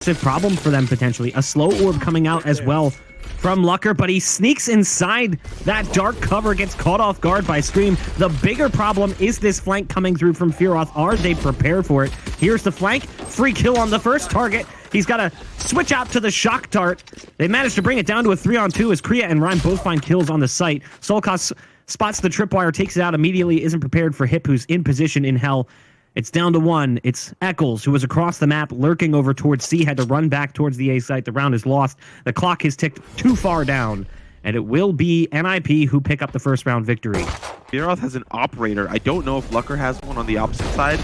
problem for them potentially. A slow orb coming out as well from Lucker, but he sneaks inside that dark cover, gets caught off guard by Scream. The bigger problem is this flank coming through from Fearoth. Are they prepared for it? Here's the flank. Free kill on the first target. He's got to switch out to the shock dart. They managed to bring it down to a 3-on-2 as Kriya and Rhyme both find kills on the site. Solkos spots the tripwire, takes it out immediately, isn't prepared for Hip, who's in position in Hell. It's down to one. It's Eccles, who was across the map, lurking over towards C, had to run back towards the A site. The round is lost. The clock has ticked too far down, and it will be NiP who pick up the first round victory. Fearoth has an operator. I don't know if Lucker has one on the opposite side.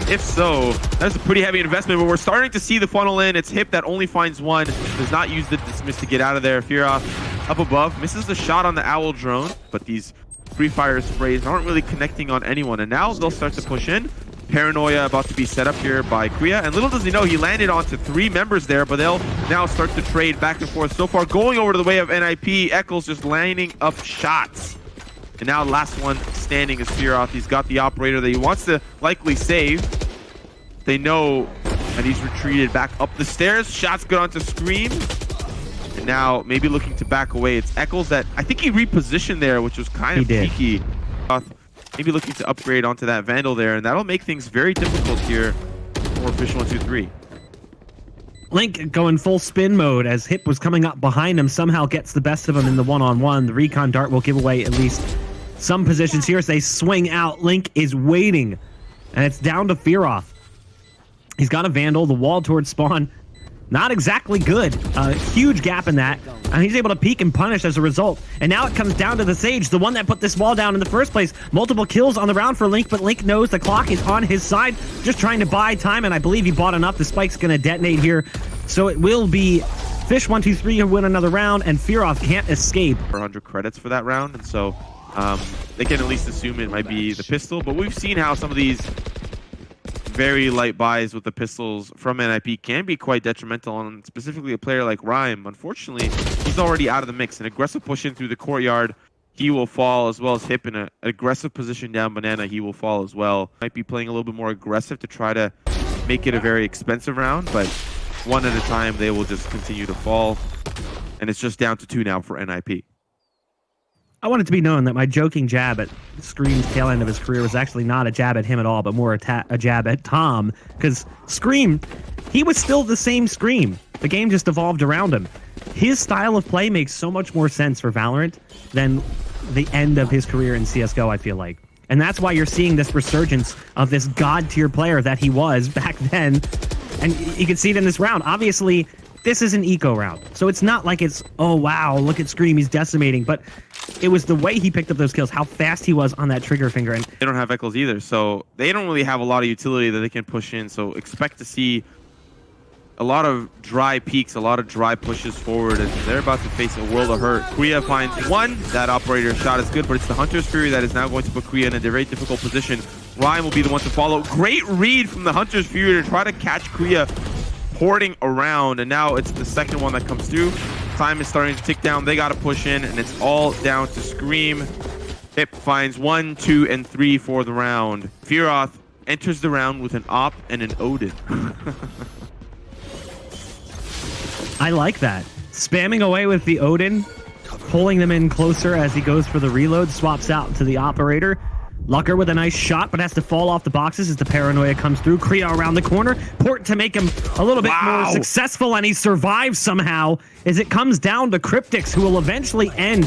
If so, that's a pretty heavy investment, but we're starting to see the funnel in. It's Hip that only finds one, does not use the dismiss to get out of there. Fearoth up above, misses the shot on the Owl drone, but these free fire sprays aren't really connecting on anyone, and now they'll start to push in. Paranoia about to be set up here by Kriya, and little does he know he landed onto 3 members there, but they'll now start to trade back and forth. So far going over to the way of NiP, Eccles just lining up shots. And now last one standing is Fearoth. He's got the operator that he wants to likely save. They know that he's retreated back up the stairs. Shots good onto Scream. And now maybe looking to back away. It's Eccles that I think he repositioned there, which was kind of cheeky. Maybe looking to upgrade onto that Vandal there, and that'll make things very difficult here for Fish123. Link going full spin mode as Hip was coming up behind him, somehow gets the best of him in the one-on-one. The recon dart will give away at least some positions here as they swing out. Link is waiting, and it's down to Fearoth. He's got a Vandal, the wall towards spawn. Not exactly good. A huge gap in that. And he's able to peek and punish as a result. And now it comes down to the Sage, the one that put this wall down in the first place. Multiple kills on the round for Link, but Link knows the clock is on his side. Just trying to buy time, and I believe he bought enough. The spike's going to detonate here. So it will be Fish123 who win another round, and Fearoth can't escape. 400 credits for that round, and so they can at least assume it might be the pistol. But we've seen how some of these very light buys with the pistols from NiP can be quite detrimental on specifically a player like Rhyme. Unfortunately, he's already out of the mix. An aggressive push in through the courtyard, he will fall, as well as Hip in an aggressive position down Banana, he will fall as well. Might be playing a little bit more aggressive to try to make it a very expensive round, but one at a time they will just continue to fall. And it's just down to 2 now for NiP. I want it to be known that my joking jab at Scream's tail end of his career was actually not a jab at him at all, but more a jab at Tom, because Scream, he was still the same Scream. The game just evolved around him. His style of play makes so much more sense for Valorant than the end of his career in CSGO, I feel like. And that's why you're seeing this resurgence of this god-tier player that he was back then. And you can see it in this round. Obviously, this is an eco round, so it's not like it's, oh wow, look at Scream, he's decimating, but it was the way he picked up those kills, how fast he was on that trigger finger. And they don't have Eccles either, so they don't really have a lot of utility that they can push in, so expect to see a lot of dry peaks, a lot of dry pushes forward, and they're about to face a world of hurt. Kriya finds one. That operator shot is good, but it's the Hunter's Fury that is now going to put Kriya in a very difficult position. Ryan will be the one to follow. Great read from the Hunter's Fury to try to catch Kriya porting around, and now it's the second one that comes through. Time is starting to tick down. They got to push in, and it's all down to Scream. Hip finds 1, 2, and 3 for the round. Fearoth enters the round with an Op and an Odin. I like that. Spamming away with the Odin, pulling them in closer as he goes for the reload, swaps out to the operator. Lucker with a nice shot, but has to fall off the boxes as the Paranoia comes through. Kriya around the corner. Port to make him a little bit more successful, and he survives somehow as it comes down to Cryptix, who will eventually end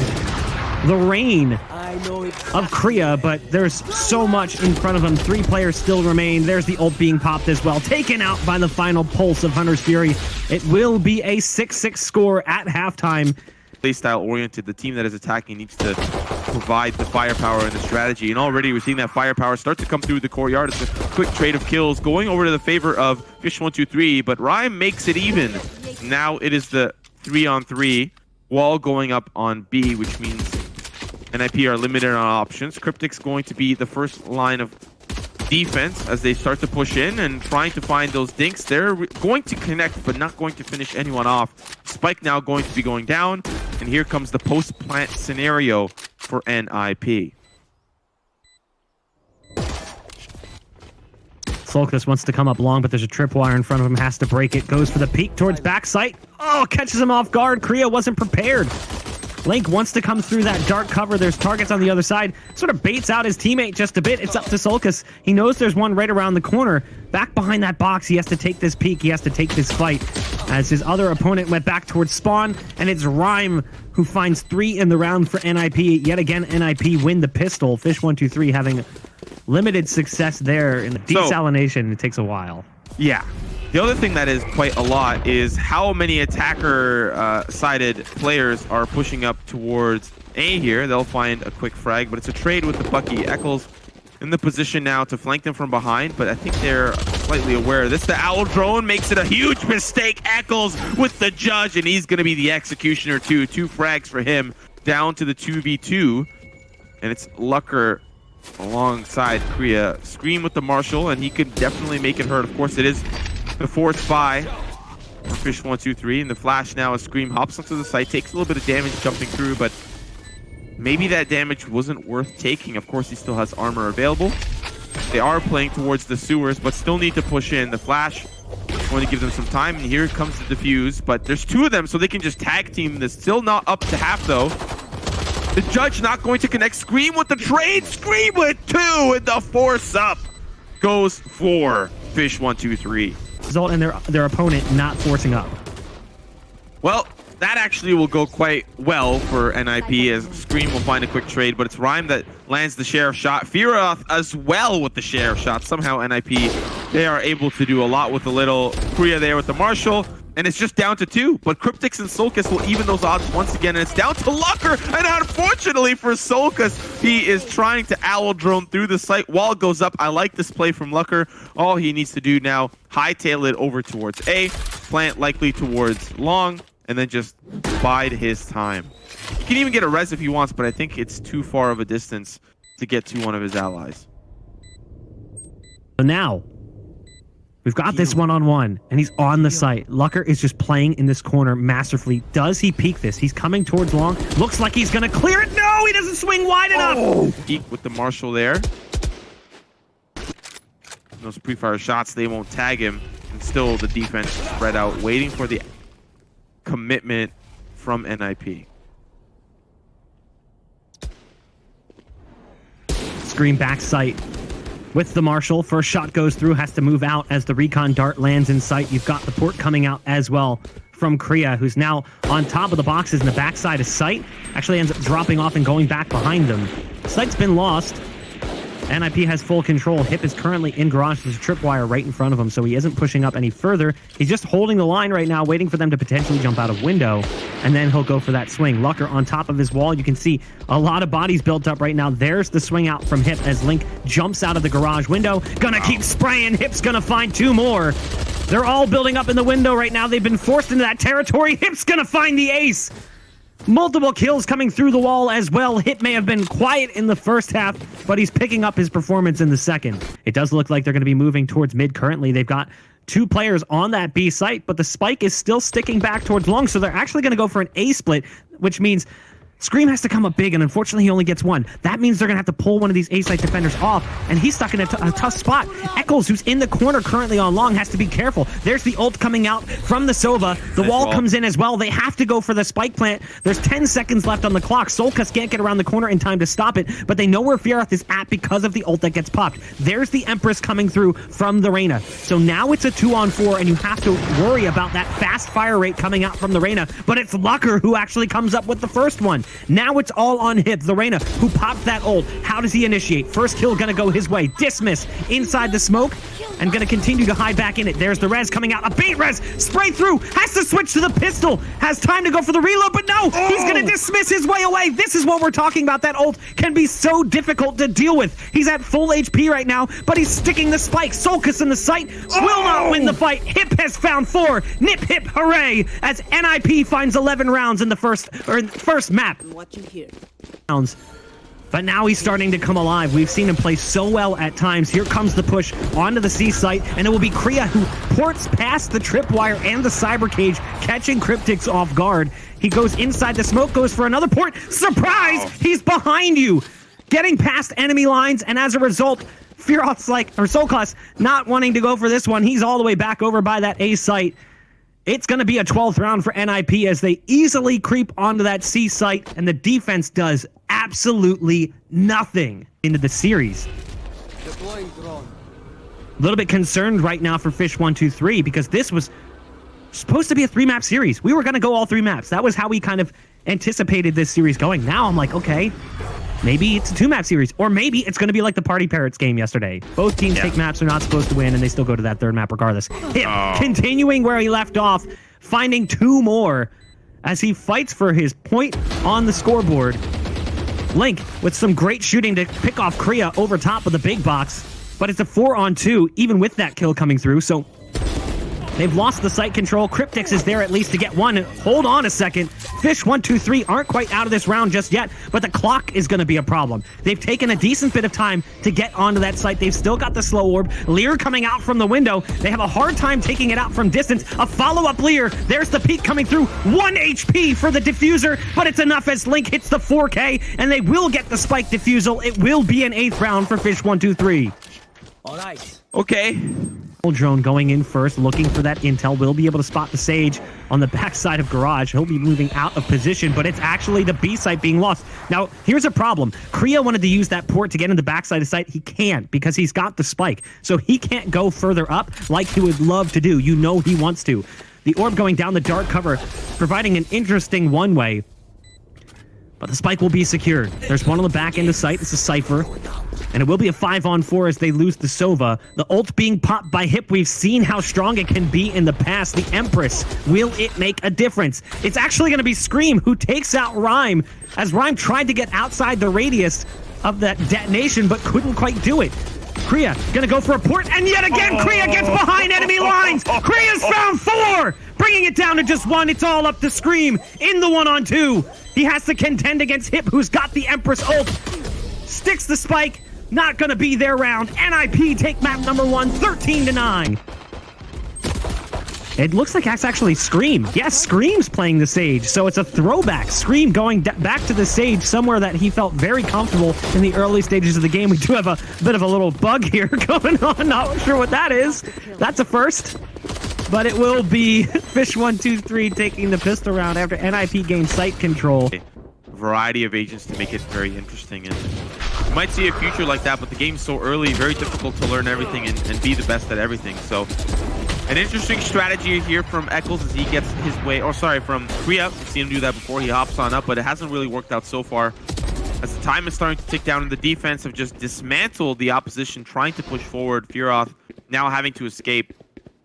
the reign of Kriya, but there's so much in front of him. 3 players still remain. There's the ult being popped as well. Taken out by the final pulse of Hunter's Fury. It will be a 6-6 score at halftime. Playstyle oriented, the team that is attacking needs to provide the firepower and the strategy, and already we're seeing that firepower start to come through the courtyard. It's a quick trade of kills going over to the favor of Fish123, but Rhyme makes it even. Now it is the 3-on-3 wall going up on B, which means NiP are limited on options. Cryptix going to be the first line of defense as they start to push in and trying to find those dinks. They're going to connect, but not going to finish anyone off. Spike now going to be going down, and here comes the post-plant scenario for NiP. Solkis wants to come up long, but there's a tripwire in front of him, has to break it, goes for the peek towards backside. Oh, catches him off guard. Korea wasn't prepared. Link wants to come through that dark cover. There's targets on the other side. Sort of baits out his teammate just a bit. It's up to Solkis. He knows there's one right around the corner. Back behind that box, he has to take this peek. He has to take this fight as his other opponent went back towards spawn, and it's Rhyme who finds 3 in the round for NiP. Yet again, NiP win the pistol. Fish123 having limited success there in the desalination. It takes a while. Yeah. The other thing that is quite a lot is how many attacker-sided players are pushing up towards A here. They'll find a quick frag, but it's a trade with the Bucky. Eccles in the position now to flank them from behind, but I think they're slightly aware of this. The Owl drone makes it a huge mistake. Eccles with the judge, and he's going to be the executioner too. 2 frags for him, down to the 2v2, and it's Lucker alongside Korea. Scream with the Marshall, and he could definitely make it hurt. Of course, it is the 4th buy for Fish123, and the flash now as Scream hops onto the site, takes a little bit of damage jumping through, but maybe that damage wasn't worth taking. Of course, he still has armor available. They are playing towards the sewers, but still need to push in. The flash is going to give them some time, and here comes the defuse, but there's 2 of them, so they can just tag team this. Still not up to half, though. The judge not going to connect. Scream with the trade. Scream with 2, and the force up goes for Fish123. Result in their opponent not forcing up. Well, that actually will go quite well for NiP as Scream will find a quick trade, but it's Rhyme that lands the sheriff shot. Firoth as well with the sheriff shot. Somehow NiP, they are able to do a lot with the little. Korea there with the Marshall, and it's just down to 2. But Cryptix and Solkis will even those odds once again, and it's down to Lucker. And unfortunately for Solkis, he is trying to owl drone through the site. Wall goes up. I like this play from Lucker. All he needs to do now, hightail it over towards A, plant likely towards long, and then just bide his time. He can even get a res if he wants, but I think it's too far of a distance to get to one of his allies. So now, we've got this one-on-one, and he's on the site. Lucker is just playing in this corner masterfully. Does he peek this? He's coming towards long. Looks like he's going to clear it. No, he doesn't swing wide enough. Peek with the Marshall there. Those pre-fire shots, they won't tag him. And still the defense spread out, waiting for the commitment from NiP. Scream back sight with the Marshall. First shot goes through, has to move out as the recon dart lands in sight. You've got the port coming out as well from Korea, who's now on top of the boxes in the backside of sight. Actually ends up dropping off and going back behind them. Sight's been lost. NiP has full control. Hip is currently in garage. There's a tripwire right in front of him, so he isn't pushing up any further. He's just holding the line right now, waiting for them to potentially jump out of window, and then he'll go for that swing. Lucker on top of his wall. You can see a lot of bodies built up right now. There's the swing out from Hip as Link jumps out of the garage window. Gonna keep spraying. Hip's gonna find 2 more. They're all building up in the window right now. They've been forced into that territory. Hip's gonna find the ace. Multiple kills coming through the wall as well. Hip may have been quiet in the first half, but he's picking up his performance in the second. It does look like they're going to be moving towards mid currently. They've got 2 players on that B site, but the spike is still sticking back towards long, so they're actually going to go for an A split, which means Scream has to come up big, and unfortunately he only gets 1. That means they're going to have to pull one of these A-site defenders off, and he's stuck in a tough spot. Eccles, who's in the corner currently on long, has to be careful. There's the ult coming out from the Sova. The wall comes in as well. They have to go for the spike plant. There's 10 seconds left on the clock. Solkis can't get around the corner in time to stop it, but they know where Firoth is at because of the ult that gets popped. There's the Empress coming through from the Reyna. So now it's a 2-on-4, and you have to worry about that fast fire rate coming out from the Reyna, but it's Lucker who actually comes up with the first one. Now it's all on Hip, the Reyna, who popped that ult. How does he initiate? First kill gonna go his way. Dismiss inside the smoke, and gonna continue to hide back in it. There's the res coming out. A bait res, spray through, has to switch to the pistol. Has time to go for the reload, but no! He's gonna dismiss his way away. This is what we're talking about. That ult can be so difficult to deal with. He's at full HP right now, but he's sticking the spike. Solkis in the sight will not win the fight. Hip has found 4. Nip hip hooray, as NiP finds 11 rounds in the first map. What you hear. But now he's starting to come alive. We've seen him play so well at times. Here comes the push onto the C site, and it will be Korea who ports past the tripwire and the cyber cage, catching Cryptix off guard. He goes inside the smoke, goes for another port. Surprise! He's behind you, getting past enemy lines, and as a result, Fearoth's like, or Solcus, not wanting to go for this one. He's all the way back over by that A site. It's going to be a 12th round for NiP as they easily creep onto that C site, and the defense does absolutely nothing into the series. Deploying drone. A little bit concerned right now for Fish123 because this was supposed to be a 3-map series. We were going to go all 3 maps. That was how we kind of anticipated this series going. Now I'm like, okay, maybe it's a 2-map series, or maybe it's going to be like the Party Parrots game yesterday. Both teams take maps they're not supposed to win, and they still go to that 3rd map regardless. Continuing where he left off, finding 2 more as he fights for his point on the scoreboard. Link with some great shooting to pick off Kriya over top of the big box, but it's a 4-on-2, even with that kill coming through, so they've lost the site control. Cryptix is there at least to get one. Hold on a second. Fish123 aren't quite out of this round just yet, but the clock is going to be a problem. They've taken a decent bit of time to get onto that site. They've still got the slow orb. Lear coming out from the window. They have a hard time taking it out from distance. A follow-up Lear. There's the peak coming through. 1 HP for the diffuser, but it's enough as Link hits the 4K, and they will get the spike diffusal. It will be an 8th round for Fish123. All right. Okay. Drone going in first, looking for that intel. Will be able to spot the Sage on the backside of Garage. He'll be moving out of position, but it's actually the B site being lost. Now, here's a problem. Kriya wanted to use that port to get in the backside of site. He can't because he's got the spike. So he can't go further up like he would love to do. You know he wants to. The orb going down the dark cover, providing an interesting one-way. But the spike will be secured. There's one on the back end of sight. It's a Cypher. And it will be a 5-on-4 as they lose the Sova. The ult being popped by Hip. We've seen how strong it can be in the past. The Empress. Will it make a difference? It's actually going to be Scream who takes out Rhyme, as Rhyme tried to get outside the radius of that detonation, but couldn't quite do it. Kriya gonna go for a port, and yet again Kriya gets behind enemy lines. Kriya's found 4, bringing it down to just 1. It's all up to Scream in the 1-on-2. He has to contend against Hip, who's got the Empress ult. Sticks the spike. Not gonna be their round. NiP take map number 1, 13-9. It looks like that's actually Scream. Yes, Scream's playing the Sage, so it's a throwback. Scream going back to the Sage, somewhere that he felt very comfortable in the early stages of the game. We do have a bit of a little bug here going on. Not sure what that is. That's a first. But it will be Fish123 taking the pistol round after NiP gains site control. A variety of agents to make it very interesting, and you might see a future like that, but the game's so early, very difficult to learn everything and be the best at everything. So an interesting strategy here from Eccles as he gets his way, or sorry, from Kriya. We've seen him do that before. He hops on up, but it hasn't really worked out so far. As the time is starting to tick down, and the defense have just dismantled the opposition, trying to push forward. Fearoth now having to escape.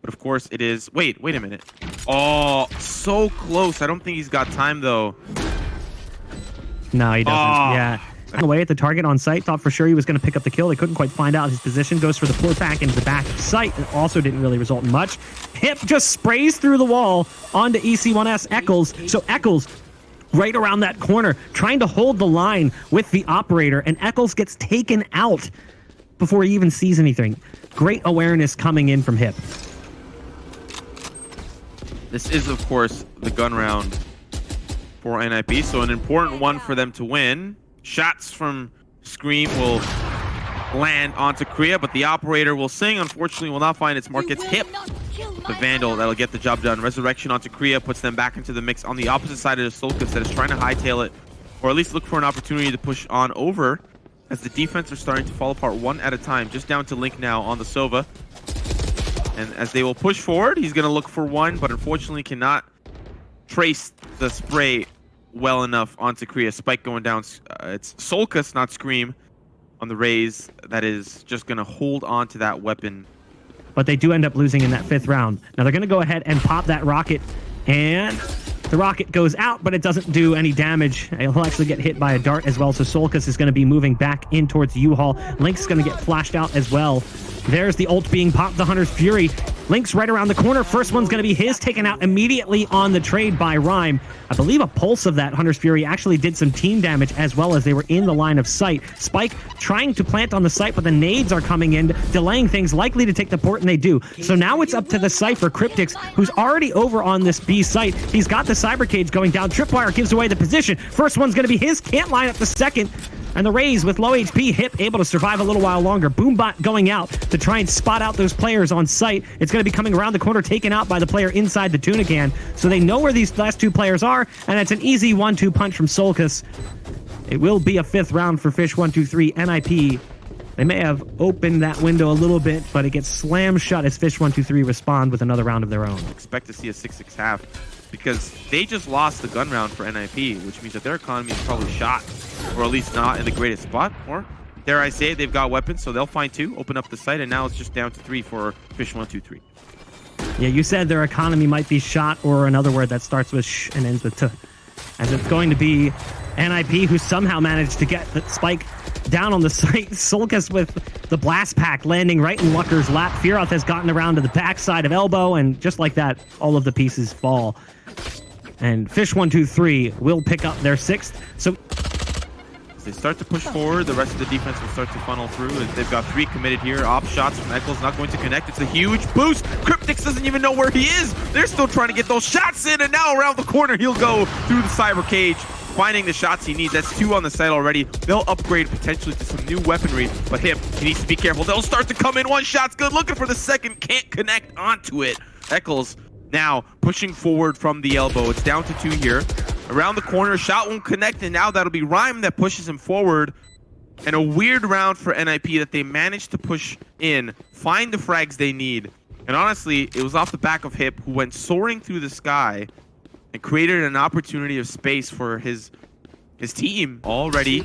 But of course it is... Wait a minute. Oh, so close. I don't think he's got time, though. No, he doesn't. Yeah. Away at the target on site, thought for sure he was going to pick up the kill. They couldn't quite find out his position. Goes for the pull back into the back of sight. It also didn't really result in much. Hip just sprays through the wall onto EC1S Eccles. So Eccles right around that corner, trying to hold the line with the operator, and Eccles gets taken out before he even sees anything. Great awareness coming in from Hip. This is, of course, the gun round for NiP, so an important one for them to win. Shots from Scream will land onto Kriya, but the operator will sing. Unfortunately, will not find its mark. It's Hip, the Vandal, that'll get the job done. Resurrection onto Kriya puts them back into the mix on the opposite side of the Solcus that is trying to hightail it, or at least look for an opportunity to push on over, as the defense are starting to fall apart one at a time. Just down to Link now on the Sova. And as they will push forward, he's going to look for one, but unfortunately cannot trace the spray well enough onto Kriya. Spike going down. It's Solcus, not Scream, on the Raze. That is just going to hold on to that weapon. But they do end up losing in that 5th round. Now they're going to go ahead and pop that rocket, and the rocket goes out, but it doesn't do any damage. He'll actually get hit by a dart as well, so Solcus is going to be moving back in towards U-Haul. Link's going to get flashed out as well. There's the ult being popped, the Hunter's Fury. Link's right around the corner. First one's going to be his, taken out immediately on the trade by Rhyme. I believe a pulse of that Hunter's Fury actually did some team damage as well, as they were in the line of sight. Spike trying to plant on the site, but the nades are coming in, delaying things, likely to take the port, and they do. So now it's up to the Cypher, Cryptix, who's already over on this B site. He's got the Cyber Cage going down. Tripwire gives away the position. First one's going to be his, can't line up the second. And the Rays with low HP, Hip able to survive a little while longer. Boombot going out to try and spot out those players on site. It's going to be coming around the corner, taken out by the player inside the tuna can. So they know where these last two players are, and it's an easy 1-2 punch from Solkus. It will be a 5th round for Fish123. NiP, they may have opened that window a little bit, but it gets slammed shut as Fish123 respond with another round of their own. Expect to see a 6-6 half because they just lost the gun round for NiP, which means that their economy is probably shot, or at least not in the greatest spot. Or, dare I say it, they've got weapons, so they'll find 2, open up the site, and now it's just down to 3 for Fish123. Yeah, you said their economy might be shot, or another word that starts with sh and ends with t. As it's going to be NiP who somehow managed to get the spike down on the site. Solkus with the blast pack landing right in Lucker's lap. Firoth has gotten around to the backside of Elbow, and just like that, all of the pieces fall. And Fish123 will pick up their 6th. So as they start to push forward, the rest of the defense will start to funnel through. They've got 3 committed here. Op shots from Eccles not going to connect. It's a huge boost. Cryptix doesn't even know where he is. They're still trying to get those shots in, and now around the corner, he'll go through the cyber cage, finding the shots he needs. That's 2 on the site already. They'll upgrade potentially to some new weaponry, but Hip, he needs to be careful. They'll start to come in. 1 shot's good. Looking for the second. Can't connect onto it. Eccles now pushing forward from the elbow. It's down to 2 here. Around the corner, shot won't connect, and now that'll be Rhyme that pushes him forward. And a weird round for NiP that they managed to push in, find the frags they need. And honestly, it was off the back of Hip, who went soaring through the sky and created an opportunity of space for his team. Already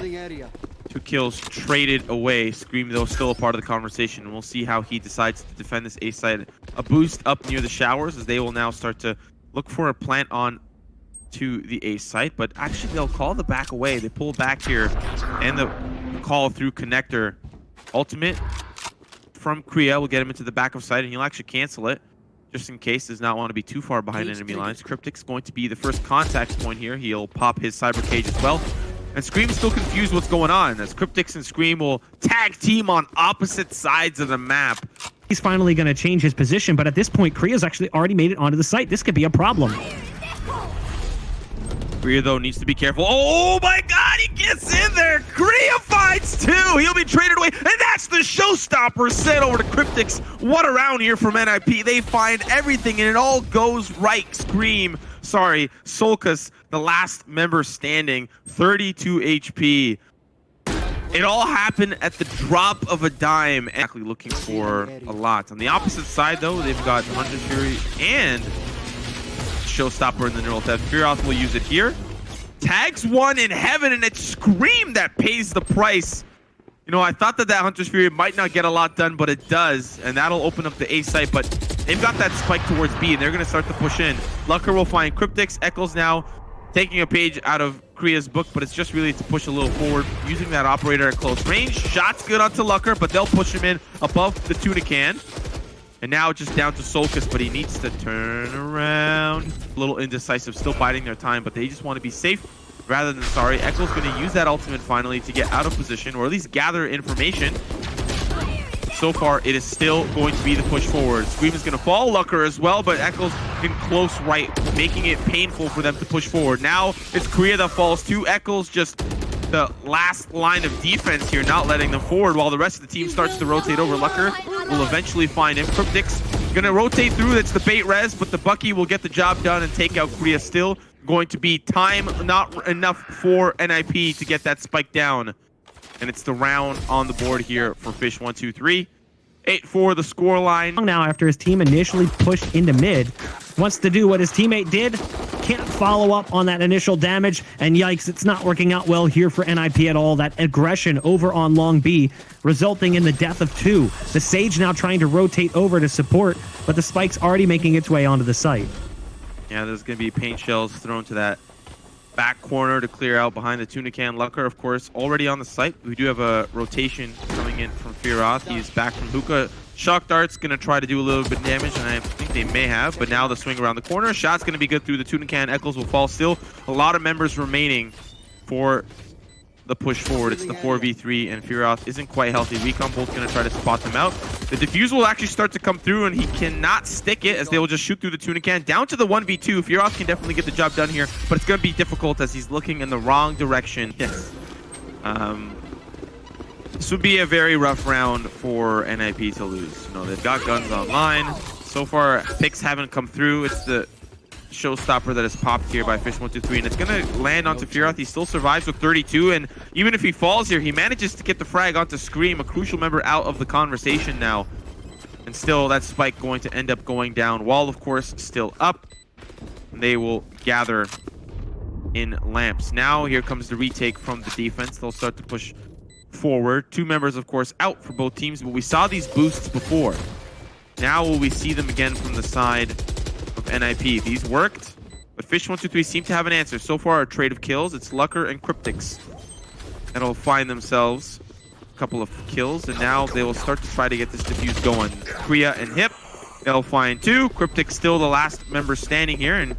2 kills traded away. Scream, though, still a part of the conversation, and we'll see how he decides to defend this A side. A boost up near the showers as they will now start to look for a plant on to the A site, but actually they'll call the back away. They pull back here, and the call through connector. Ultimate from Kriya will get him into the back of site, and he'll actually cancel it, just in case does not want to be too far behind enemy lines. Cryptic's going to be the first contact point here. He'll pop his cyber cage as well. And Scream's still confused what's going on, as Cryptix and Scream will tag team on opposite sides of the map. he's finally going to change his position, but at this point, Kriya's actually already made it onto the site. This could be a problem. Kriya, though, needs to be careful. Oh my god, he gets in there! Kriya fights too! He'll be traded away, and that's the showstopper sent over to Cryptix. What a round here from NiP. They find everything, and it all goes right. Solkus, the last member standing, 32 HP. It all happened at the drop of a dime. Actually looking for a lot. On the opposite side, though, they've got Hunter Fury and Showstopper in the neural theft. Firoth will use it here. Tags one in heaven, and it's Scream that pays the price. You know, I thought that Hunter's Fury might not get a lot done, but it does, and that'll open up the A site, but they've got that spike towards B, and they're going to start to push in. Lucker will find Cryptix. Eccles now taking a page out of Kriya's book, but it's just really to push a little forward, using that operator at close range. Shots good onto Lucker, but they'll push him in above the tuna can. And now just down to Solkus, but he needs to turn around. A little indecisive, still biding their time, but they just want to be safe rather than sorry. Eccles going to use that ultimate finally to get out of position, or at least gather information. So far, it is still going to be the push forward. Scream is going to fall, Lucker as well, but Eccles in close right, making it painful for them to push forward. Now it's Kriya that falls to Eccles, just the last line of defense here, not letting them forward while the rest of the team starts to rotate over. Lucker will eventually find him. Cryptix gonna rotate through. That's the bait res, but the Bucky will get the job done and take out Kriya. Still going to be time not enough for NiP to get that spike down. And it's the round on the board here for Fish123. 8-4 the scoreline. Now, after his team initially pushed into mid, wants to do what his teammate did, can't follow up on that initial damage, and yikes, it's not working out well here for NiP at all. That aggression over on long B, resulting in the death of 2. The Sage now trying to rotate over to support, but the spike's already making its way onto the site. Yeah, there's going to be paint shells thrown to that back corner to clear out behind the tuna can. Lucker, of course, already on the site. We do have a rotation coming in from Firoth. He's back from Hookah. Shock Dart's going to try to do a little bit of damage, and I think they may have, but now the swing around the corner. Shot's going to be good through the tuna can. Eccles will fall. Still a lot of members remaining for the push forward. It's the 4v3, and Firoth isn't quite healthy. Recon Bolt's going to try to spot them out. The defuse will actually start to come through, and he cannot stick it as they will just shoot through the tuna can. Down to the 1v2. Firoth can definitely get the job done here, but it's going to be difficult as he's looking in the wrong direction. Yes. This would be a very rough round for NiP to lose. You know, they've got guns online. So far, picks haven't come through. It's the showstopper that is popped here by Fish123, and it's going to land onto Firath. He still survives with 32, and even if he falls here, he manages to get the frag onto Scream, a crucial member out of the conversation now. And still, that spike going to end up going down. Wall, of course, still up. And they will gather in lamps. Now, here comes the retake from the defense. They'll start to push forward. Two members, of course, out for both teams, but we saw these boosts before. Now will we see them again from the side of NiP? These worked, but Fish123 seem to have an answer. So far, a trade of kills. It's Lucker and Cryptics that'll find themselves a couple of kills, and now they will start to try to get this defuse going. Kriya and Hip, they'll find two. Cryptic still the last member standing here, and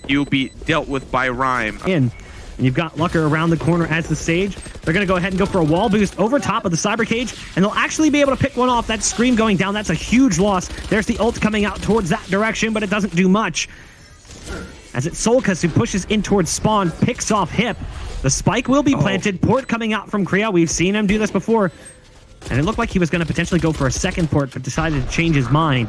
he'll be dealt with by Rhyme. And you've got Lucker around the corner as the Sage. They're going to go ahead and go for a wall boost over top of the Cyber Cage, and they'll actually be able to pick one off. That Scream going down, that's a huge loss. There's the ult coming out towards that direction, but it doesn't do much. As it's Solkas who pushes in towards spawn, picks off Hip. The spike will be planted. Port coming out from Kriya. We've seen him do this before. And it looked like he was going to potentially go for a second port, but decided to change his mind.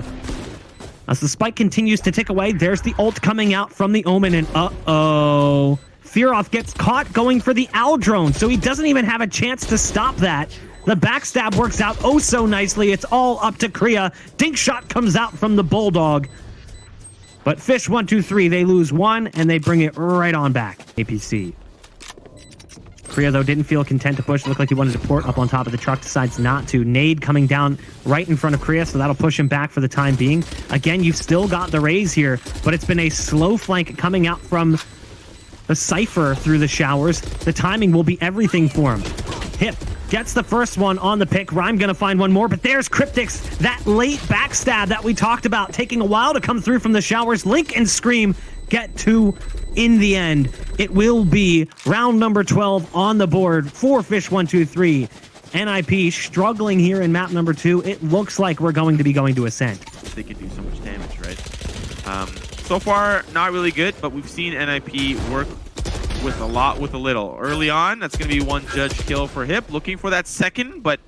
As the spike continues to tick away, there's the ult coming out from the Omen, and uh-oh. Firath gets caught going for the Owl drone, so he doesn't even have a chance to stop that. The backstab works out oh so nicely. It's all up to Kriya. Dink shot comes out from the Bulldog. But Fish123, they lose one, and they bring it right on back. APC. Kriya, though, didn't feel content to push. It looked like he wanted to port up on top of the truck, decides not to. Nade coming down right in front of Kriya, so that'll push him back for the time being. Again, you've still got the raise here, but it's been a slow flank coming out from the Cypher through the showers. The timing will be everything for him. Hip gets the first one on the pick. Rhyme gonna find one more, but there's Cryptics. That late backstab that we talked about, taking a while to come through from the showers. Link and Scream get two in the end. It will be round number 12 on the board for Fish123. NiP struggling here in map number 2. It looks like we're going to be going to Ascent. They can do so much damage, right? So far, not really good, but we've seen NiP work with a lot with a little. Early on, that's going to be one judge kill for Hip, looking for that second, but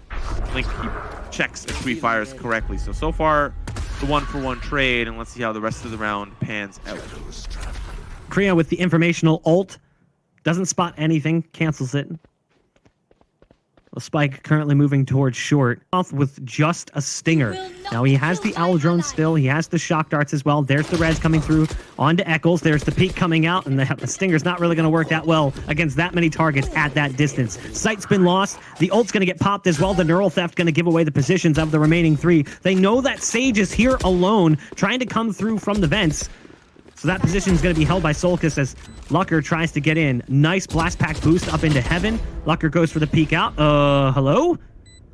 Link he checks and pre-fires correctly. So far, the one-for-one trade, and let's see how the rest of the round pans out. Kriya with the informational ult. Doesn't spot anything, cancels it. The spike currently moving towards short. Off with just a stinger. Now he has the Owl drone still. He has the shock darts as well. There's the res coming through onto Eccles. There's the peak coming out, and the stinger's not really going to work that well against that many targets at that distance. Sight's been lost. The ult's going to get popped as well. The neural theft going to give away the positions of the remaining three. They know that Sage is here alone, trying to come through from the vents. So that position is going to be held by Solkas as Lucker tries to get in. Nice blast pack boost up into heaven. Lucker goes for the peek out. Hello?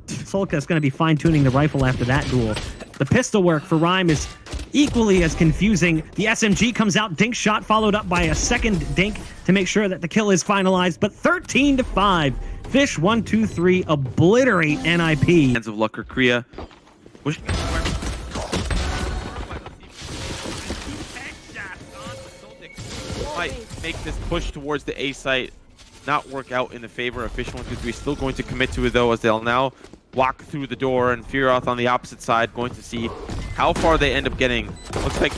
Solkas going to be fine-tuning the rifle after that duel. The pistol work for Rhyme is equally as confusing. The SMG comes out. Dink shot followed up by a second dink to make sure that the kill is finalized. But 13-5. Fish123 obliterate NiP. Hands of Lucker, Kriya. Might make this push towards the A site not work out in the favor of Fish123. Still going to commit to it though, as they'll now walk through the door, and Firath on the opposite side going to see how far they end up getting. Looks like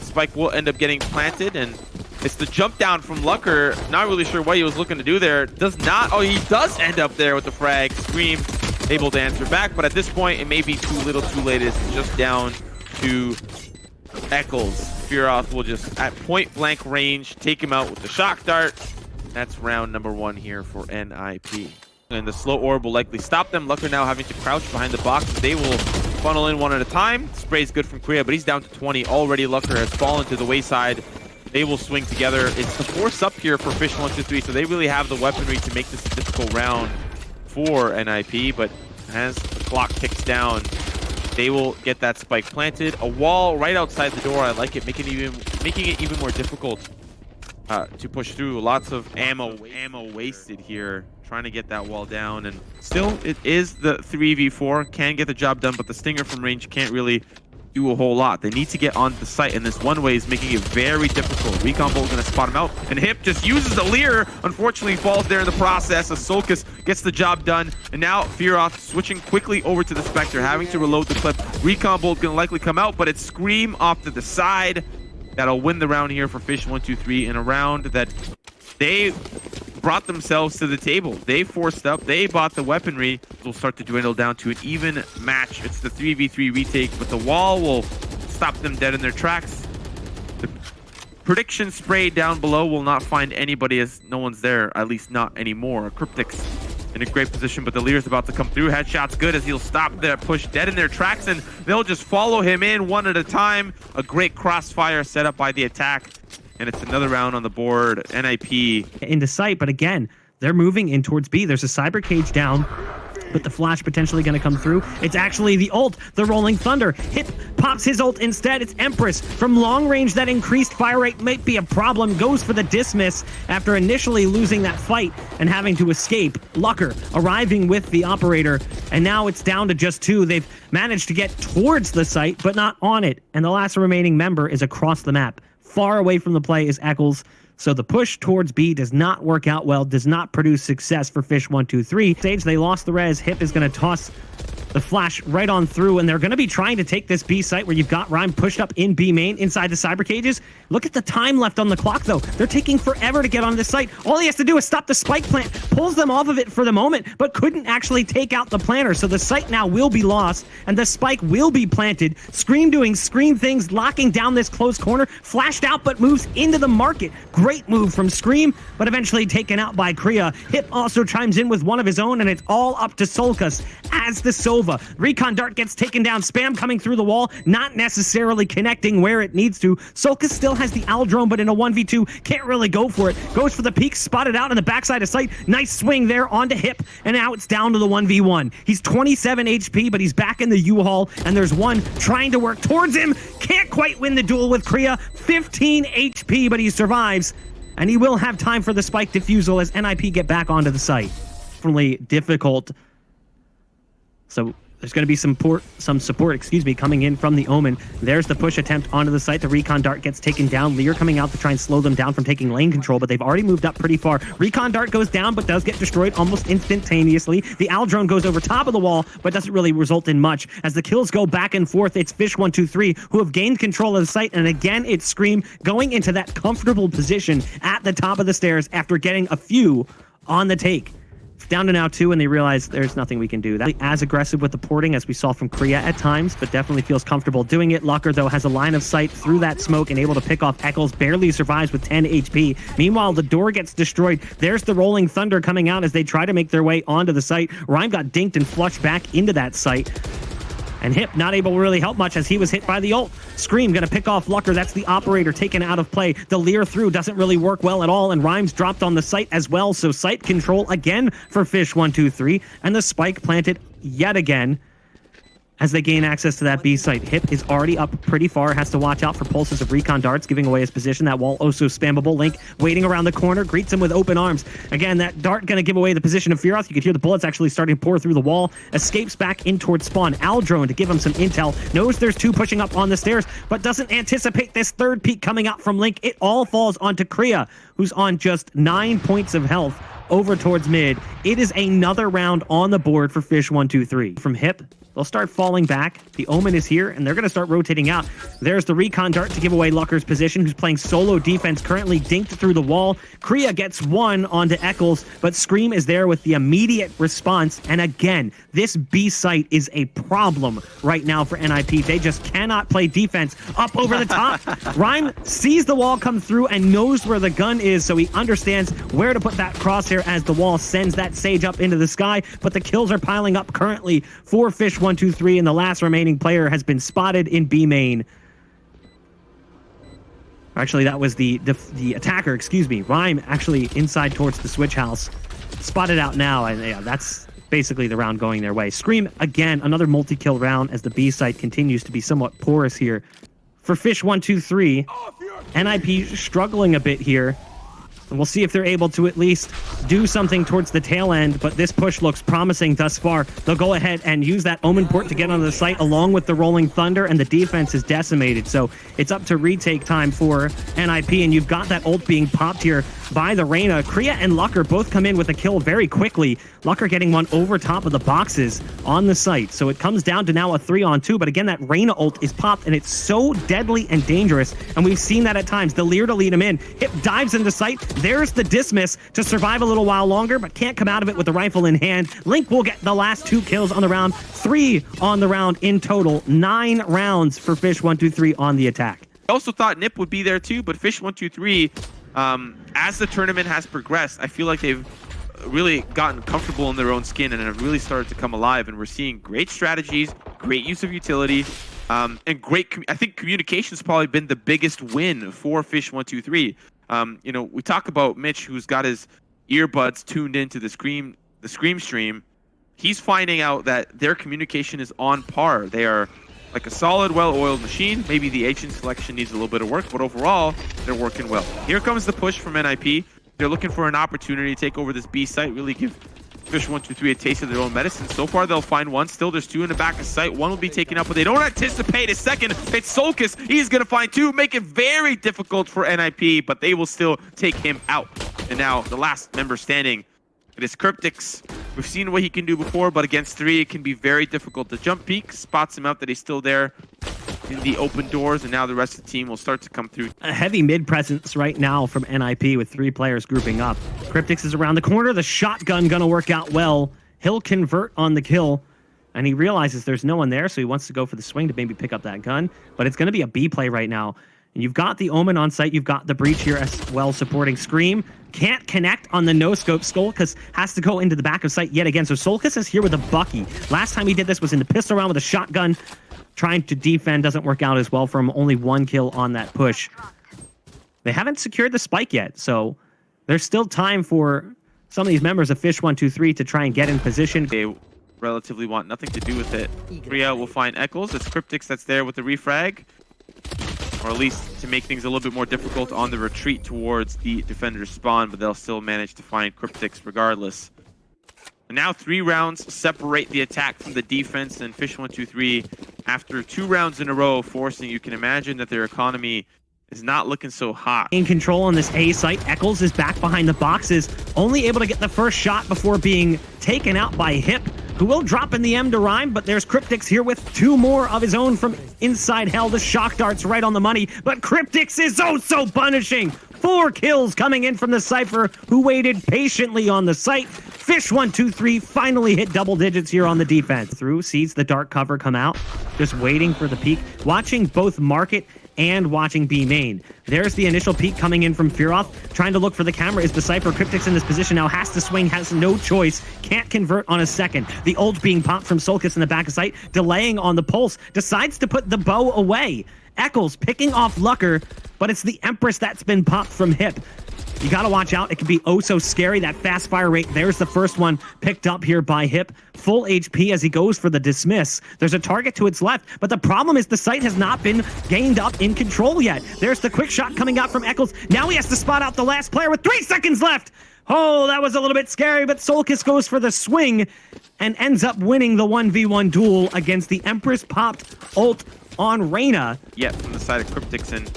spike will end up getting planted, and it's the jump down from Lucker. Not really sure what he was looking to do there. Does not. Oh, he does end up there with the frag. Scream able to answer back, but at this point it may be too little too late. It's just down to Eccles. Firath will just, at point blank range, take him out with the shock dart. That's round number 1 here for NiP. And the slow orb will likely stop them. Lucker now having to crouch behind the box. They will funnel in one at a time. Spray's good from Kriya, but he's down to 20. Already Lucker has fallen to the wayside. They will swing together. It's the force up here for Fish123, so they really have the weaponry to make this a difficult round for NiP, but as the clock ticks down, they will get that spike planted. A wall right outside the door. I like it, making it even more difficult to push through. Lots of ammo wasted here, trying to get that wall down. And still, it is the 3v4. Can get the job done, but the stinger from range can't really do a whole lot. They need to get on the site, and this one way is making it very difficult. Recon Bolt going to spot him out, and Hip just uses the Leer. Unfortunately, falls there in the process. Solkis gets the job done, and now Firoth switching quickly over to the Spectre, having to reload the clip. Recon Bolt going to likely come out, but it's Scream off to the side. That'll win the round here for Fish123 in a round that they brought themselves to the table. They forced up, they bought the weaponry. It'll start to dwindle down to an even match. It's the 3v3 retake, but the wall will stop them dead in their tracks. The prediction spray down below will not find anybody as no one's there, at least not anymore. Cryptic's in a great position, but the Leer's about to come through. Headshot's good as he'll stop their push dead in their tracks, and they'll just follow him in one at a time. A great crossfire set up by the attack. And it's another round on the board. NiP into sight, but again, they're moving in towards B. There's a cyber cage down, but the flash potentially going to come through. It's actually the ult, the Rolling Thunder. Hip pops his ult instead. It's Empress. From long range, that increased fire rate might be a problem. Goes for the dismiss after initially losing that fight and having to escape. Lucker arriving with the operator, and now it's down to just 2. They've managed to get towards the site, but not on it. And the last remaining member is across the map. Far away from the play is Eccles, so the push towards B does not work out well, does not produce success for Fish123. Stage, they lost the res. Hip is going to toss the flash right on through, and they're going to be trying to take this B site where you've got Rhyme pushed up in B main inside the cyber cages. Look at the time left on the clock, though. They're taking forever to get on this site. All he has to do is stop the spike plant, pulls them off of it for the moment, but couldn't actually take out the planter, so the site now will be lost, and the spike will be planted. Scream doing Scream things, locking down this close corner, flashed out, but moves into the market. Great move from Scream, but eventually taken out by Kriya. Hip also chimes in with one of his own, and it's all up to Solkis as the Sova. Recon Dart gets taken down. Spam coming through the wall, not necessarily connecting where it needs to. Solkis still has the Owl drone, but in a 1v2, can't really go for it. Goes for the peak, spotted out on the backside of sight. Nice swing there onto Hip, and now it's down to the 1v1. He's 27 HP, but he's back in the U-Haul, and there's one trying to work towards him. Can't quite win the duel with Kriya. 15 HP, but he survives, and he will have time for the spike defusal as NiP get back onto the site. Definitely difficult. So there's going to be some support, coming in from the Omen. There's the push attempt onto the site. The Recon Dart gets taken down. Leer coming out to try and slow them down from taking lane control, but they've already moved up pretty far. Recon Dart goes down, but does get destroyed almost instantaneously. The Owl drone goes over top of the wall, but doesn't really result in much. As the kills go back and forth, it's Fish123 who have gained control of the site, and again, it's Scream going into that comfortable position at the top of the stairs after getting a few on the take. Down to now 2, and they realize there's nothing we can do. That as aggressive with the porting as we saw from Kriya at times, but definitely feels comfortable doing it. Lucker, though, has a line of sight through that smoke and able to pick off Eccles. Barely survives with 10 HP. Meanwhile, the door gets destroyed. There's the Rolling Thunder coming out as they try to make their way onto the site. Rhyme got dinked and flushed back into that site. And Hip not able to really help much as he was hit by the ult. Scream gonna pick off Lucker. That's the operator taken out of play. The Leer through doesn't really work well at all, and Rhymes dropped on the site as well. So site control again for Fish123, and the spike planted yet again as they gain access to that B site. Hip is already up pretty far, has to watch out for pulses of Recon Darts, giving away his position. That wall also spammable. Link waiting around the corner, greets him with open arms. Again, that Dart gonna give away the position of Firoth. You could hear the bullets actually starting to pour through the wall. Escapes back in towards spawn. Owl drone to give him some intel. Knows there's 2 pushing up on the stairs, but doesn't anticipate this third peek coming out from Link. It all falls onto Kriya, who's on just 9 points of health over towards mid. It is another round on the board for Fish123. From Hip, they'll start falling back. The Omen is here, and they're going to start rotating out. There's the Recon Dart to give away Lucker's position, who's playing solo defense, currently dinked through the wall. Kriya gets 1 onto Eccles, but Scream is there with the immediate response. And again, this B site is a problem right now for NiP. They just cannot play defense up over the top. Rhyme sees the wall come through and knows where the gun is, so he understands where to put that crosshair as the wall sends that Sage up into the sky. But the kills are piling up currently for Fish123, and the last remaining player has been spotted in B main. Actually, that was the attacker, Rhyme actually inside towards the switch house. Spotted out now, and yeah, that's basically the round going their way. Scream, again, another multi-kill round as the B site continues to be somewhat porous here. For Fish123, NiP struggling a bit here. And we'll see if they're able to at least do something towards the tail end, but this push looks promising thus far. They'll go ahead and use that Omen port to get onto the site along with the Rolling Thunder, and the defense is decimated. So it's up to retake time for NiP, and you've got that ult being popped here by the Reyna. Kriya and Lucker both come in with a kill very quickly. Lucker getting one over top of the boxes on the site. So it comes down to now a 3-on-2, but again, that Reyna ult is popped, and it's so deadly and dangerous, and we've seen that at times. The Lear to lead him in. Hip dives into sight. There's the dismiss to survive a little while longer, but can't come out of it with the rifle in hand. Link will get the last 2 kills on the round, 3 on the round in total. 9 rounds for Fish123 on the attack. I also thought NiP would be there too, but Fish123, as the tournament has progressed, I feel like they've really gotten comfortable in their own skin and have really started to come alive, and we're seeing great strategies, great use of utility, and great, I think communication's probably been the biggest win for Fish123. You know, we talk about Mitch, who's got his earbuds tuned into the Scream stream. He's finding out that their communication is on par. They are like a solid, well-oiled machine. Maybe the agent selection needs a little bit of work, but overall, they're working well. Here comes the push from NiP. They're looking for an opportunity to take over this B site, really give Fish123 a taste of their own medicine. So far, they'll find one. Still, there's 2 in the back of sight. One will be taken out, but they don't anticipate a second. It's Solkis. He's going to find 2, make it very difficult for NiP, but they will still take him out. And now, the last member standing, it is Cryptix. We've seen what he can do before, but against 3, it can be very difficult. The jump peek spots him out that he's still there in the open doors, and now the rest of the team will start to come through. A heavy mid presence right now from NiP with 3 players grouping up. Cryptix is around the corner. The shotgun gonna work out well. He'll convert on the kill, and he realizes there's no one there, so he wants to go for the swing to maybe pick up that gun, but it's gonna be a B play right now. And you've got the Omen on site. You've got the Breach here as well supporting Scream. Can't connect on the no-scope. Solkis has to go into the back of sight yet again. So Solkis is here with a Bucky. Last time he did this was in the pistol round with a shotgun. Trying to defend doesn't work out as well for him. Only 1 kill on that push. They haven't secured the spike yet, so there's still time for some of these members of Fish123 to try and get in position. They relatively want nothing to do with it. Kriya will find Eccles. It's Cryptix that's there with the refrag, or at least to make things a little bit more difficult on the retreat towards the defender's spawn, but they'll still manage to find Cryptix regardless. And now 3 rounds separate the attack from the defense, and Fish123, after 2 rounds in a row, forcing, you can imagine that their economy is not looking so hot. In control on this A site. Eccles is back behind the boxes, only able to get the first shot before being taken out by Hip, who will drop in the M to Rhyme, but there's Cryptix here with 2 more of his own from inside hell. The shock darts right on the money, but Cryptix is oh so punishing. 4 kills coming in from the Cypher, who waited patiently on the site. Fish123 finally hit double digits here on the defense. Through, sees the dark cover come out, just waiting for the peek, watching both market and watching B main. There's the initial peek coming in from Fearoth, trying to look for the camera. Is the Cypher. Cryptix in this position now, has to swing, has no choice, can't convert on a second. The ult being popped from Solkis in the back of sight, delaying on the pulse, decides to put the bow away. Eccles picking off Lucker, but it's the Empress that's been popped from Hip. You gotta watch out. It can be oh so scary. That fast fire rate. There's the first one picked up here by Hip. Full HP as he goes for the dismiss. There's a target to its left, but the problem is the site has not been gained up in control yet. There's the quick shot coming out from Eccles. Now he has to spot out the last player with 3 seconds left. Oh, that was a little bit scary, but Solkis goes for the swing and ends up winning the 1v1 duel against the Empress popped ult on Reyna. Yeah, from the side of Cryptix, and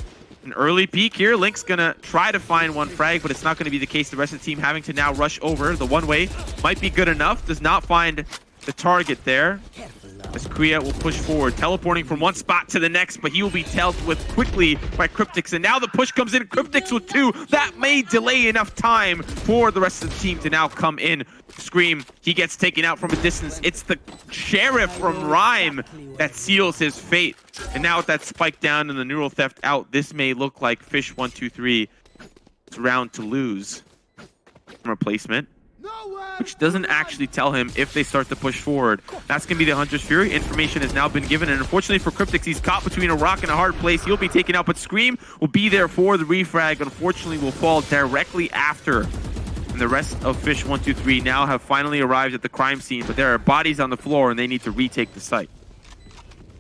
an early peek here. Link's gonna try to find 1 frag, but it's not gonna be the case. The rest of the team having to now rush over. The one-way might be good enough. Does not find the target there, as Kriya will push forward, teleporting from one spot to the next, but he will be dealt with quickly by Cryptix. And now the push comes in. Cryptix with 2. That may delay enough time for the rest of the team to now come in. Scream, he gets taken out from a distance. It's the Sheriff from Rhyme that seals his fate. And now with that spike down and the neural theft out, this may look like Fish123's round to lose. Replacement, which doesn't actually tell him if they start to push forward. That's going to be the Hunter's Fury. Information has now been given, and unfortunately for Cryptix, he's caught between a rock and a hard place. He'll be taken out, but Scream will be there for the refrag. Unfortunately, will fall directly after. And the rest of Fish123 now have finally arrived at the crime scene, but there are bodies on the floor, and they need to retake the site.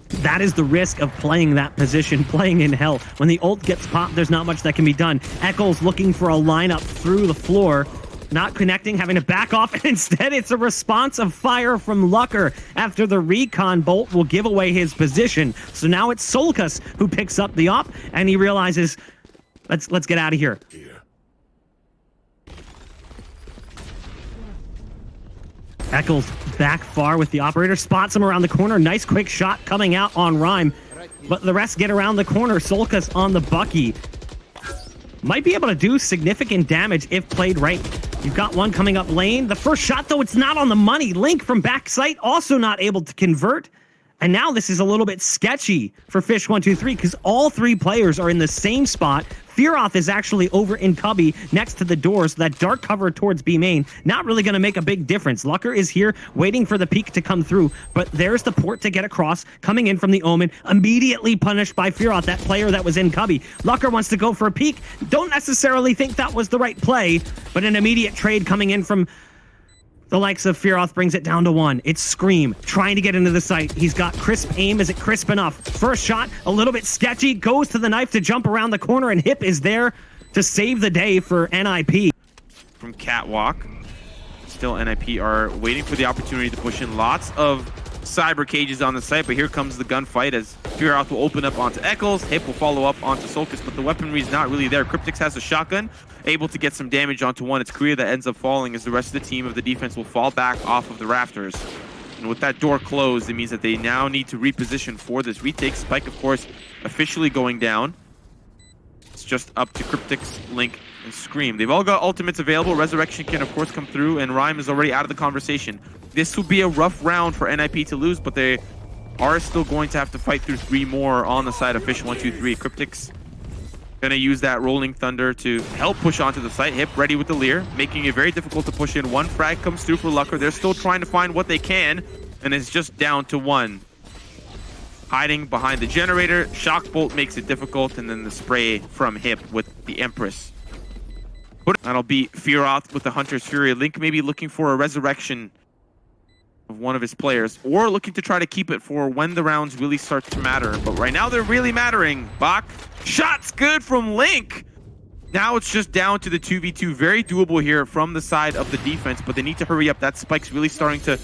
That is the risk of playing that position, playing in hell. When the ult gets popped, there's not much that can be done. Eccles looking for a lineup through the floor, not connecting, having to back off, and instead it's a response of fire from Lucker after the recon bolt will give away his position. So now it's Solkas who picks up the op, and he realizes, let's get out of here. Eccles back far with the operator, spots him around the corner. Nice quick shot coming out on Rhyme, but the rest get around the corner. Solkas on the Bucky. Might be able to do significant damage if played right. You've got one coming up lane. The first shot, though, it's not on the money. Link from backside also not able to convert. And now this is a little bit sketchy for Fish123 because all three players are in the same spot. Firoth is actually over in Cubby next to the door, so that dark cover towards B main, not really going to make a big difference. Lucker is here waiting for the peek to come through, but there's the port to get across, coming in from the Omen, immediately punished by Firoth, that player that was in Cubby. Lucker wants to go for a peek. Don't necessarily think that was the right play, but an immediate trade coming in from the likes of Firoth brings it down to one. It's Scream trying to get into the site. He's got crisp aim. Is it crisp enough? First shot, a little bit sketchy. Goes to the knife to jump around the corner, and Hip is there to save the day for NiP. From Catwalk. Still NiP are waiting for the opportunity to push in. Lots of cyber cages on the site, but here comes the gunfight as Firoth will open up onto Eccles. Hip will follow up onto Solkas, but the weaponry is not really there. Cryptix has a shotgun, able to get some damage onto one. It's Korea that ends up falling as the rest of the team of the defense will fall back off of the rafters. And with that door closed, it means that they now need to reposition for this retake. Spike, of course, officially going down. It's just up to Cryptix, Link, and Scream. They've all got ultimates available. Resurrection can, of course, come through, and Rhyme is already out of the conversation. This will be a rough round for NiP to lose, but they are still going to have to fight through 3 more on the side of Fish123. Cryptix gonna use that Rolling Thunder to help push onto the site. Hip ready with the Leer, making it very difficult to push in. One frag comes through for Lucker. They're still trying to find what they can, and it's just down to one. Hiding behind the generator. Shock Bolt makes it difficult, and then the spray from Hip with the Empress. That'll be Firoth with the Hunter's Fury. Link maybe looking for a resurrection of one of his players, or looking to try to keep it for when the rounds really start to matter. But right now they're really mattering. Bach, shots good from Link. Now it's just down to the 2v2. Very doable here from the side of the defense, but they need to hurry up. That spike's really starting to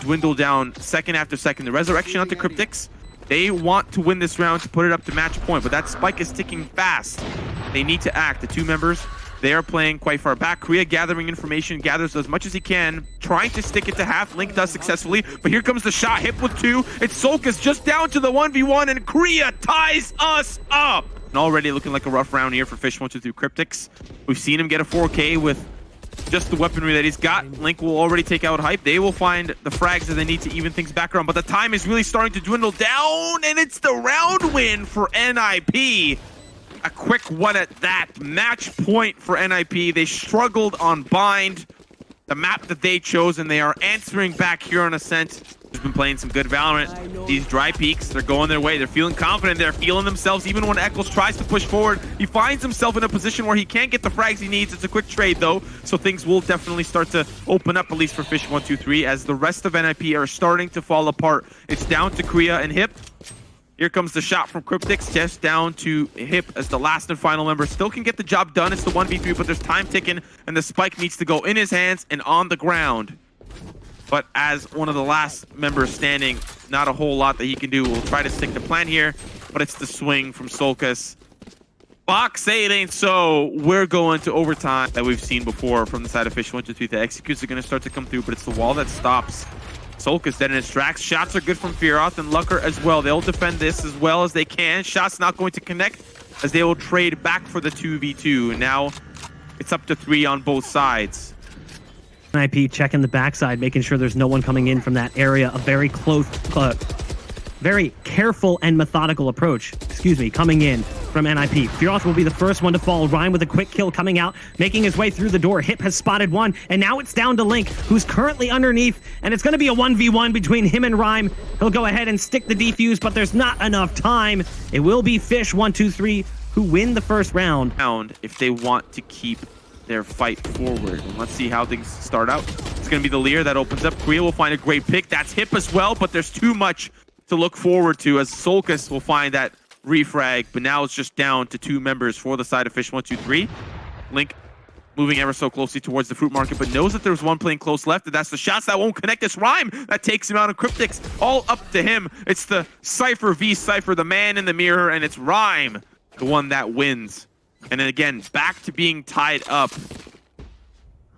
dwindle down second after second. The resurrection onto Cryptix. They want to win this round to put it up to match point, but that spike is ticking fast. They need to act. The two members, they are playing quite far back. Korea gathering information, gathers as much as he can, trying to stick it to half. Link does successfully, but here comes the shot. Hip with 2. It's Solkas just down to the 1v1, and Korea ties us up. And already looking like a rough round here for Fish123 Cryptix. We've seen him get a 4K with just the weaponry that he's got. Link will already take out Hype. They will find the frags that they need to even things back around, but the time is really starting to dwindle down, and it's the round win for NiP. A quick one at that. Match point for NiP. They struggled on Bind, the map that they chose, and they are answering back here on Ascent. Who's been playing some good Valorant. These dry peaks, they're going their way. They're feeling confident. They're feeling themselves. Even when Eccles tries to push forward, he finds himself in a position where he can't get the frags he needs. It's a quick trade, though, so things will definitely start to open up, at least for Fish123, as the rest of NiP are starting to fall apart. It's down to Korea and Hip. Here comes the shot from Cryptix, just down to Hip as the last and final member. Still can get the job done. It's the 1v3, but there's time ticking, and the spike needs to go in his hands and on the ground. But as one of the last members standing, not a whole lot that he can do. We'll try to stick to plan here, but it's the swing from Solkas. Bach, say it ain't so. We're going to overtime that we've seen before from the side of Fish123. The executes are going to start to come through, but it's the wall that stops. Solkas dead in his tracks. Shots are good from Firoth and Lucker as well. They'll defend this as well as they can. Shots not going to connect as they will trade back for the 2v2. And now it's up to 3 on both sides. NiP checking the backside, making sure there's no one coming in from that area. A very close, very careful and methodical approach, coming in from NiP. Firoth will be the first one to fall. Rhyme with a quick kill coming out, making his way through the door. Hip has spotted one, and now it's down to Link, who's currently underneath, and it's going to be a 1v1 between him and Rhyme. He'll go ahead and stick the defuse, but there's not enough time. It will be Fish123 who win the first round. If they want to keep their fight forward. And let's see how things start out. It's going to be the Leer that opens up. Korea will find a great pick. That's Hip as well, but there's too much to look forward to, as Solkis will find that refrag, but now it's just down to 2 members for the side of Fish123. Link moving ever so closely towards the fruit market, but knows that there's one playing close left, and that's the shots that won't connect. This Rhyme that takes him out of Cryptics, all up to him. It's the Cypher v Cypher, the man in the mirror, and it's Rhyme, the one that wins. And then again, back to being tied up.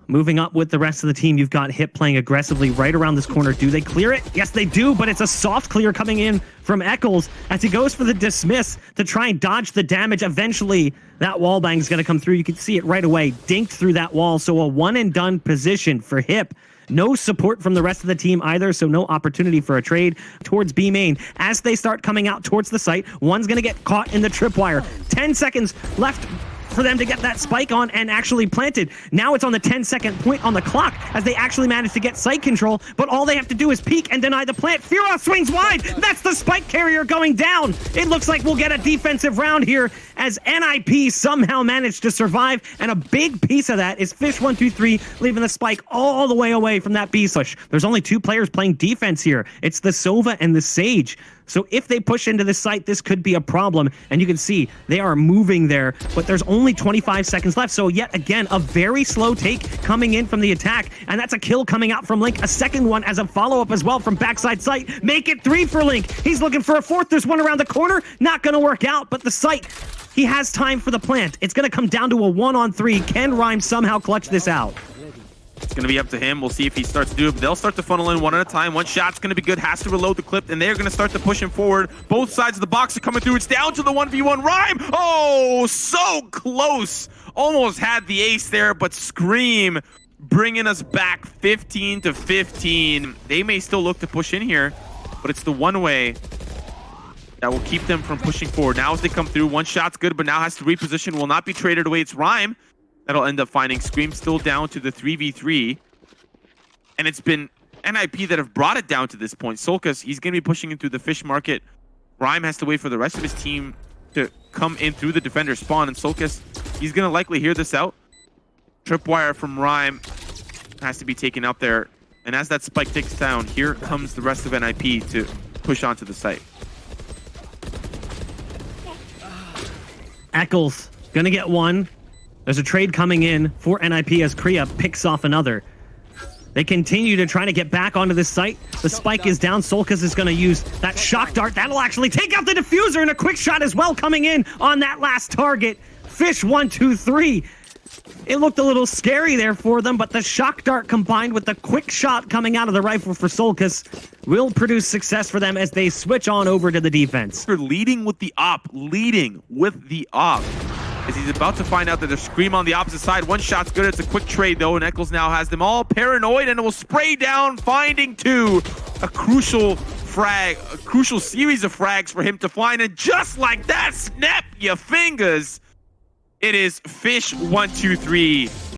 Moving up with the rest of the team, you've got Hip playing aggressively right around this corner. Do they clear it? Yes, they do, but it's a soft clear coming in from Eccles as he goes for the dismiss to try and dodge the damage. Eventually, that wall bang is going to come through. You can see it right away, dinked through that wall. So a one-and-done position for Hip. No support from the rest of the team either, so no opportunity for a trade towards B main. As they start coming out towards the site, one's going to get caught in the tripwire. 10 seconds left for them to get that spike on and actually planted. Now it's on the 10-second point on the clock as they actually manage to get site control, but all they have to do is peek and deny the plant. Firoth swings wide. That's the spike carrier going down. It looks like we'll get a defensive round here as NiP somehow managed to survive, and a big piece of that is Fish123 leaving the spike all the way away from that B push. There's only 2 players playing defense here. It's the Sova and the Sage. So if they push into the site, this could be a problem. And you can see they are moving there, but there's only 25 seconds left. So yet again, a very slow take coming in from the attack. And that's a kill coming out from Link. A second one as a follow-up as well from backside site. Make it 3 for Link. He's looking for a 4th. There's one around the corner. Not going to work out, but the site, he has time for the plant. It's going to come down to a 1-on-3. Can Rhyme somehow clutch this out? It's going to be up to him. We'll see if he starts to do it. But they'll start to funnel in one at a time. One shot's going to be good. Has to reload the clip, and they're going to start to push him forward. Both sides of the box are coming through. It's down to the 1v1. Rhyme! Oh, so close. Almost had the ace there, but Scream bringing us back 15-15. They may still look to push in here, but it's the one-way that will keep them from pushing forward. Now as they come through, one shot's good, but now has to reposition. Will not be traded away. It's Rhyme that'll end up finding Scream, still down to the 3v3. And it's been NiP that have brought it down to this point. Solkis, he's going to be pushing into the fish market. Rhyme has to wait for the rest of his team to come in through the defender spawn. And Solkis, he's going to likely hear this out. Tripwire from Rhyme has to be taken out there. And as that spike takes down, here comes the rest of NiP to push onto the site. Eccles going to get one. There's a trade coming in for NiP as Kriya picks off another. They continue to try to get back onto this site. The spike is down. Solkis is going to use that shock dart. That'll actually take out the diffuser, and a quick shot as well coming in on that last target. Fish123. It looked a little scary there for them, but the shock dart combined with the quick shot coming out of the rifle for Solkis will produce success for them as they switch on over to the defense. They're leading with the op. As he's about to find out that there's Scream on the opposite side. One shot's good. It's a quick trade, though, and Eccles now has them all paranoid, and it will spray down, finding 2. A crucial frag, a crucial series of frags for him to find, and just like that, snap your fingers. It is Fish123